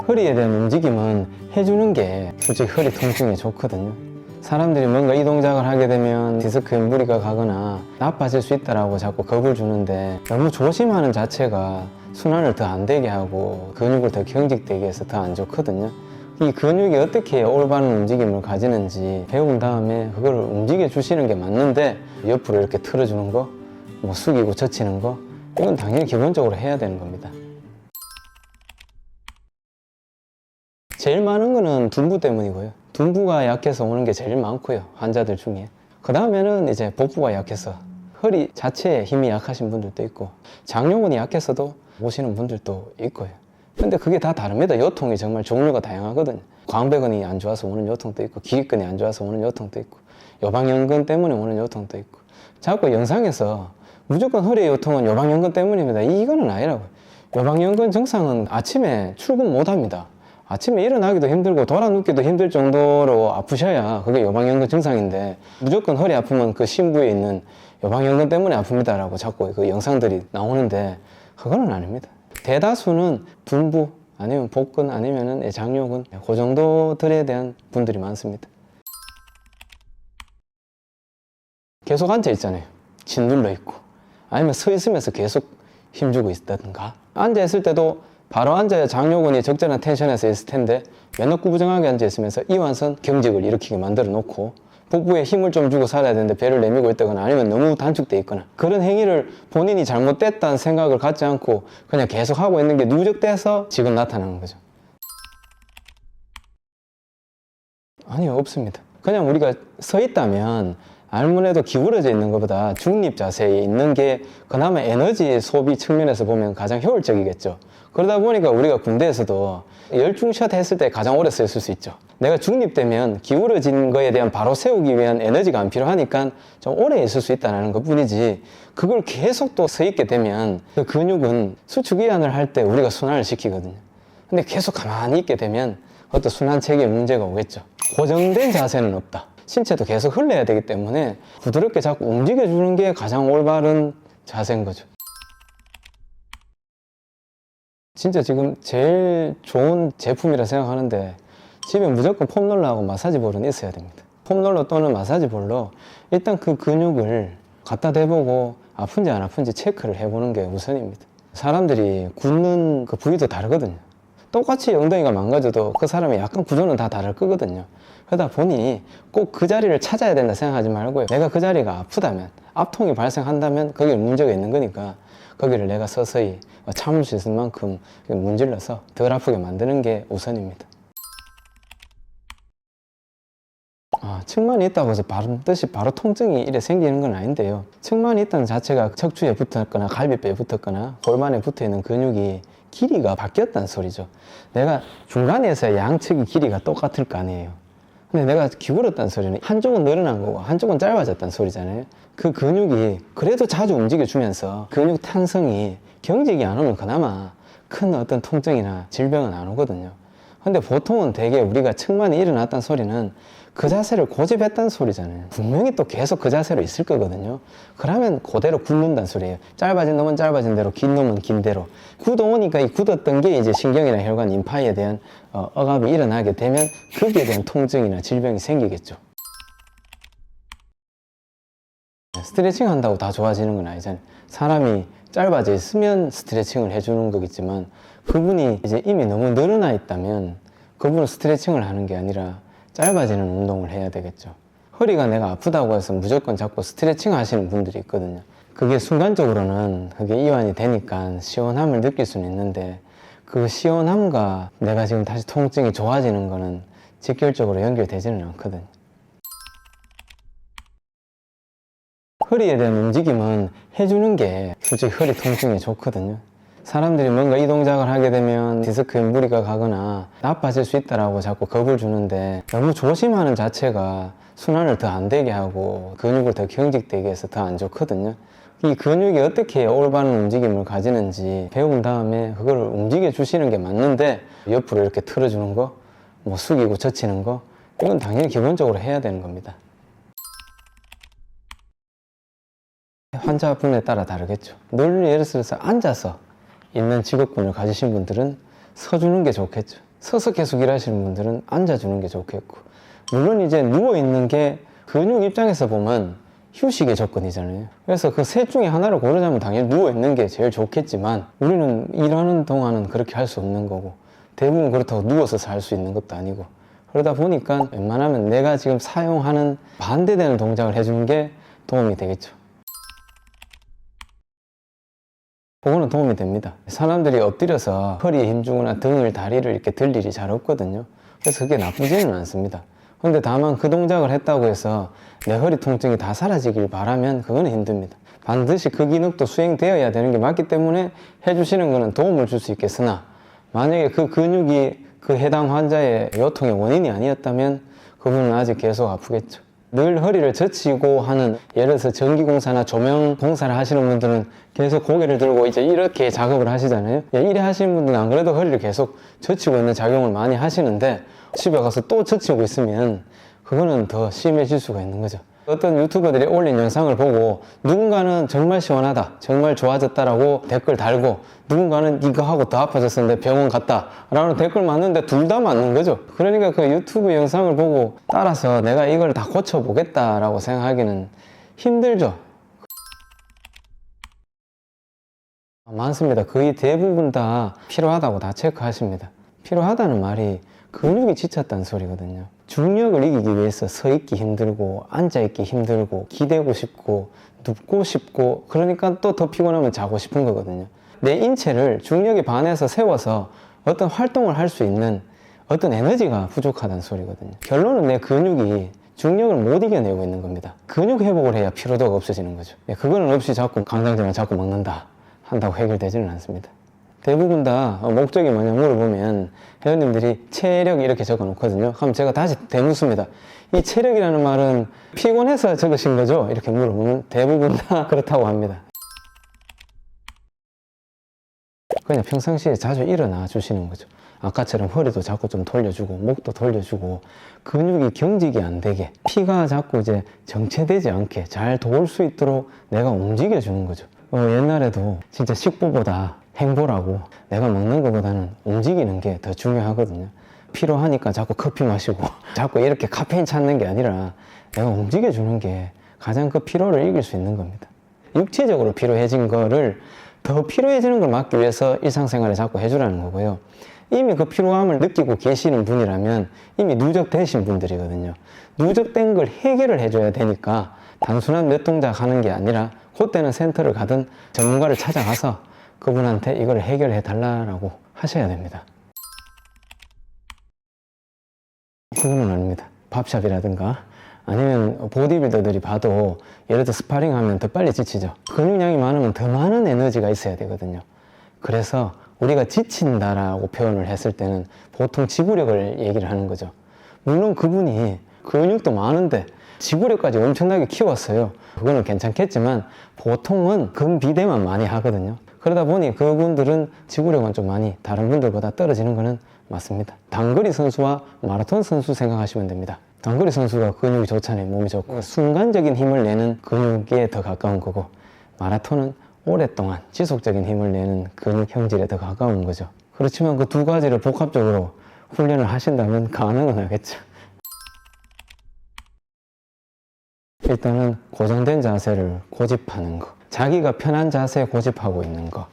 허리에 대한 움직임은 해주는 게 솔직히 허리 통증에 좋거든요. 사람들이 뭔가 이 동작을 하게 되면 디스크에 무리가 가거나 나빠질 수 있다라고 자꾸 겁을 주는데, 너무 조심하는 자체가 순환을 더 안 되게 하고 근육을 더 경직되게 해서 더 안 좋거든요. 이 근육이 어떻게 올바른 움직임을 가지는지 배운 다음에 그걸 움직여 주시는 게 맞는데, 옆으로 이렇게 틀어주는 거, 뭐 숙이고 젖히는 거, 이건 당연히 기본적으로 해야 되는 겁니다. 제일 많은 거는 둔부 때문이고요. 둔부가 약해서 오는 게 제일 많고요, 환자들 중에. 그 다음에는 이제 복부가 약해서 허리 자체에 힘이 약하신 분들도 있고, 장요근이 약해서도 오시는 분들도 있고요. 근데 그게 다 다릅니다. 요통이 정말 종류가 다양하거든요. 광배근이 안 좋아서 오는 요통도 있고, 기립근이 안 좋아서 오는 요통도 있고, 요방연근 때문에 오는 요통도 있고. 자꾸 영상에서 무조건 허리의 요통은 요방연근 때문입니다, 이거는 아니라고요. 요방연근 증상은 아침에 출근 못 합니다. 아침에 일어나기도 힘들고 돌아 눕기도 힘들 정도로 아프셔야 그게 요방연근 증상인데, 무조건 허리 아프면 그 심부에 있는 요방연근 때문에 아픕니다 라고 자꾸 그 영상들이 나오는데, 그거는 아닙니다. 대다수는 둔부 아니면 복근 아니면 장요근, 그 정도들에 대한 분들이 많습니다. 계속 앉아 있잖아요. 짓눌러 있고, 아니면 서 있으면서 계속 힘주고 있다든가. 앉아 있을 때도 바로 앉아야 장요근이 적절한 텐션에서 있을 텐데, 맨날 구부정하게 앉아 있으면서 이완선 경직을 일으키게 만들어 놓고, 복부에 힘을 좀 주고 살아야 되는데 배를 내밀고 있다거나 아니면 너무 단축돼 있거나, 그런 행위를 본인이 잘못됐다는 생각을 갖지 않고 그냥 계속 하고 있는 게 누적돼서 지금 나타나는 거죠. 아니요, 없습니다. 그냥 우리가 서 있다면 아무래도 기울어져 있는 것보다 중립 자세에 있는 게 그나마 에너지 소비 측면에서 보면 가장 효율적이겠죠. 그러다 보니까 우리가 군대에서도 열중샷 했을 때 가장 오래 서 있을 수 있죠. 내가 중립되면 기울어진 거에 대한 바로 세우기 위한 에너지가 안 필요하니까 좀 오래 있을 수 있다는 것 뿐이지, 그걸 계속 또 서 있게 되면 그 근육은 수축이완을 할 때 우리가 순환을 시키거든요. 근데 계속 가만히 있게 되면 그것도 순환 체계에 문제가 오겠죠. 고정된 자세는 없다. 신체도 계속 흘러야 되기 때문에 부드럽게 자꾸 움직여주는 게 가장 올바른 자세인 거죠. 진짜 지금 제일 좋은 제품이라 생각하는데, 집에 무조건 폼롤러하고 마사지볼은 있어야 됩니다. 폼롤러 또는 마사지볼로 일단 그 근육을 갖다 대보고 아픈지 안 아픈지 체크를 해보는 게 우선입니다. 사람들이 굳는 그 부위도 다르거든요. 똑같이 엉덩이가 망가져도 그 사람의 약간 구조는 다 다를 거거든요. 그러다 보니 꼭 그 자리를 찾아야 된다 생각하지 말고요, 내가 그 자리가 아프다면, 압통이 발생한다면 거기에 문제가 있는 거니까 거기를 내가 서서히 참을 수 있을 만큼 문질러서 덜 아프게 만드는 게 우선입니다. 측만이 있다고 해서 반드시 바로 통증이 이래 생기는 건 아닌데요, 측만이 있다는 자체가 척추에 붙었거나 갈비뼈에 붙었거나 골반에 붙어있는 근육이 길이가 바뀌었다는 소리죠. 내가 중간에서 양측의 길이가 똑같을 거 아니에요. 근데 내가 기울었다는 소리는 한쪽은 늘어난 거고 한쪽은 짧아졌다는 소리잖아요. 그 근육이 그래도 자주 움직여주면서 근육 탄성이 경직이 안 오면 그나마 큰 어떤 통증이나 질병은 안 오거든요. 근데 보통은 되게 우리가 측만이 일어났다는 소리는 그 자세를 고집했다는 소리잖아요. 분명히 또 계속 그 자세로 있을 거거든요. 그러면 그대로 굳는다는 소리예요. 짧아진 놈은 짧아진 대로, 긴 놈은 긴 대로. 굳어오니까 이 굳었던 게 이제 신경이나 혈관, 임파에 대한 억압이 일어나게 되면 거기에 대한 통증이나 질병이 생기겠죠. 스트레칭 한다고 다 좋아지는 건 아니잖아요. 사람이 짧아져 있으면 스트레칭을 해주는 거겠지만, 그분이 이제 이미 너무 늘어나 있다면 그분은 스트레칭을 하는 게 아니라 짧아지는 운동을 해야 되겠죠. 허리가 내가 아프다고 해서 무조건 자꾸 스트레칭 하시는 분들이 있거든요. 그게 순간적으로는 그게 이완이 되니까 시원함을 느낄 수는 있는데, 그 시원함과 내가 지금 다시 통증이 좋아지는 거는 직결적으로 연결되지는 않거든요. 허리에 대한 움직임은 해주는 게 솔직히 허리 통증에 좋거든요. 사람들이 뭔가 이 동작을 하게 되면 디스크에 무리가 가거나 나빠질 수 있다라고 자꾸 겁을 주는데, 너무 조심하는 자체가 순환을 더 안 되게 하고 근육을 더 경직되게 해서 더 안 좋거든요. 이 근육이 어떻게 올바른 움직임을 가지는지 배운 다음에 그걸 움직여 주시는 게 맞는데, 옆으로 이렇게 틀어주는 거, 뭐 숙이고 젖히는 거, 이건 당연히 기본적으로 해야 되는 겁니다. 환자분에 따라 다르겠죠. 늘 예를 들어서 앉아서 있는 직업군을 가지신 분들은 서주는 게 좋겠죠. 서서 계속 일하시는 분들은 앉아주는 게 좋겠고, 물론 이제 누워있는 게 근육 입장에서 보면 휴식의 조건이잖아요. 그래서 그 셋 중에 하나를 고르자면 당연히 누워있는 게 제일 좋겠지만, 우리는 일하는 동안은 그렇게 할 수 없는 거고, 대부분 그렇다고 누워서 할 수 있는 것도 아니고, 그러다 보니까 웬만하면 내가 지금 사용하는 반대되는 동작을 해주는 게 도움이 되겠죠. 그거는 도움이 됩니다. 사람들이 엎드려서 허리에 힘주거나 등을, 다리를 이렇게 들 일이 잘 없거든요. 그래서 그게 나쁘지는 않습니다. 근데 다만 그 동작을 했다고 해서 내 허리 통증이 다 사라지길 바라면 그거는 힘듭니다. 반드시 그 기능도 수행되어야 되는 게 맞기 때문에 해주시는 거는 도움을 줄 수 있겠으나, 만약에 그 근육이 그 해당 환자의 요통의 원인이 아니었다면 그분은 아직 계속 아프겠죠. 늘 허리를 젖히고 하는, 예를 들어서 전기공사나 조명공사를 하시는 분들은 계속 고개를 들고 이제 이렇게 작업을 하시잖아요. 이래 하시는 분들은 안 그래도 허리를 계속 젖히고 있는 작용을 많이 하시는데, 집에 가서 또 젖히고 있으면 그거는 더 심해질 수가 있는 거죠. 어떤 유튜버들이 올린 영상을 보고 누군가는 정말 시원하다, 정말 좋아졌다라고 댓글 달고, 누군가는 이거 하고 더 아파졌었는데 병원 갔다 라는 댓글 맞는데 둘 다 맞는 거죠. 그러니까 그 유튜브 영상을 보고 따라서 내가 이걸 다 고쳐보겠다라고 생각하기는 힘들죠. 많습니다. 거의 대부분 다 필요하다고 다 체크하십니다. 필요하다는 말이 근육이 지쳤다는 소리거든요. 중력을 이기기 위해서 서 있기 힘들고, 앉아 있기 힘들고, 기대고 싶고, 눕고 싶고, 그러니까 또 더 피곤하면 자고 싶은 거거든요. 내 인체를 중력에 반해서 세워서 어떤 활동을 할 수 있는 어떤 에너지가 부족하다는 소리거든요. 결론은 내 근육이 중력을 못 이겨내고 있는 겁니다. 근육 회복을 해야 피로도가 없어지는 거죠. 그거는 없이 자꾸 강장제를 자꾸 먹는다 한다고 해결되지는 않습니다. 대부분 다 목적이 뭐냐 물어보면 회원님들이 체력 이렇게 적어 놓거든요. 그럼 제가 다시 되묻습니다. 이 체력이라는 말은 피곤해서 적으신 거죠? 이렇게 물어보면 대부분 다 그렇다고 합니다. 그냥 평상시에 자주 일어나 주시는 거죠. 아까처럼 허리도 자꾸 좀 돌려주고, 목도 돌려주고, 근육이 경직이 안 되게, 피가 자꾸 이제 정체되지 않게 잘 도울 수 있도록 내가 움직여 주는 거죠. 옛날에도 진짜 식보보다 행보라고, 내가 먹는 것보다는 움직이는 게 더 중요하거든요. 피로하니까 자꾸 커피 마시고 자꾸 이렇게 카페인 찾는 게 아니라 내가 움직여 주는 게 가장 그 피로를 이길 수 있는 겁니다. 육체적으로 피로해진 거를 더 피로해지는 걸 막기 위해서 일상생활에 자꾸 해주라는 거고요. 이미 그 피로함을 느끼고 계시는 분이라면 이미 누적되신 분들이거든요. 누적된 걸 해결을 해줘야 되니까 단순한 몇 동작 하는 게 아니라 그때는 센터를 가든 전문가를 찾아가서 그분한테 이걸 해결해 달라고 하셔야 됩니다. 그거는 아닙니다. 밥샵이라든가 아니면 보디빌더들이 봐도 예를 들어 스파링 하면 더 빨리 지치죠. 근육량이 많으면 더 많은 에너지가 있어야 되거든요. 그래서 우리가 지친다라고 표현을 했을 때는 보통 지구력을 얘기를 하는 거죠. 물론 그분이 근육도 많은데 지구력까지 엄청나게 키웠어요. 그거는 괜찮겠지만 보통은 근비대만 많이 하거든요. 그러다 보니 그분들은 지구력은 좀 많이 다른 분들보다 떨어지는 거는 맞습니다. 단거리 선수와 마라톤 선수 생각하시면 됩니다. 단거리 선수가 근육이 좋잖아요. 몸이 좋고 순간적인 힘을 내는 근육에 더 가까운 거고, 마라톤은 오랫동안 지속적인 힘을 내는 근육 형질에 더 가까운 거죠. 그렇지만 그 두 가지를 복합적으로 훈련을 하신다면 가능은 하겠죠. 일단은 고정된 자세를 고집하는 거, 자기가 편한 자세 고집하고 있는 거,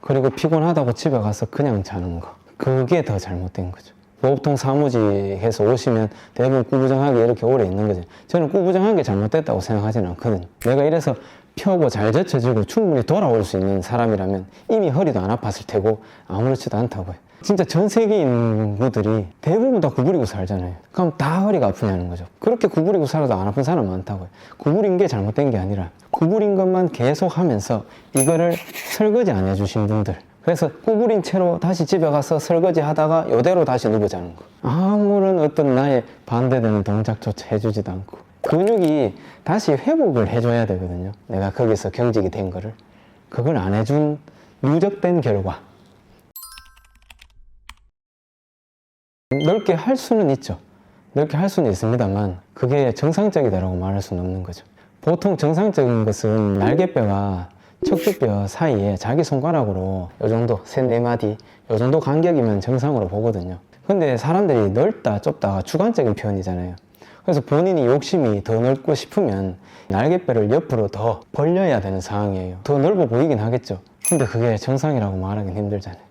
그리고 피곤하다고 집에 가서 그냥 자는 거, 그게 더 잘못된 거죠. 보통 사무직에서 오시면 대부분 꾸부정하게 이렇게 오래 있는 거죠. 저는 꾸부정한 게 잘못됐다고 생각하지는 않거든요. 내가 이래서 펴고 잘 젖혀지고 충분히 돌아올 수 있는 사람이라면 이미 허리도 안 아팠을 테고 아무렇지도 않다고요. 진짜 전 세계 인구들이 대부분 다 구부리고 살잖아요. 그럼 다 허리가 아프냐는 거죠. 그렇게 구부리고 살아도 안 아픈 사람 많다고요. 구부린 게 잘못된 게 아니라 구부린 것만 계속 하면서 이거를 설거지 안 해주신 분들, 그래서 구부린 채로 다시 집에 가서 설거지 하다가 이대로 다시 누워 자는 거, 아무런 어떤 나의 반대되는 동작조차 해주지도 않고, 근육이 다시 회복을 해줘야 되거든요. 내가 거기서 경직이 된 거를, 그걸 안 해준 누적된 결과. 넓게 할 수는 있죠. 넓게 할 수는 있습니다만 그게 정상적이다라고 말할 수는 없는 거죠. 보통 정상적인 것은 날개뼈가 척추뼈 사이에 자기 손가락으로 요 정도, 3-4마디 요 정도 간격이면 정상으로 보거든요. 근데 사람들이 넓다 좁다가 주관적인 표현이잖아요. 그래서 본인이 욕심이 더 넓고 싶으면 날개뼈를 옆으로 더 벌려야 되는 상황이에요. 더 넓어 보이긴 하겠죠. 근데 그게 정상이라고 말하긴 힘들잖아요.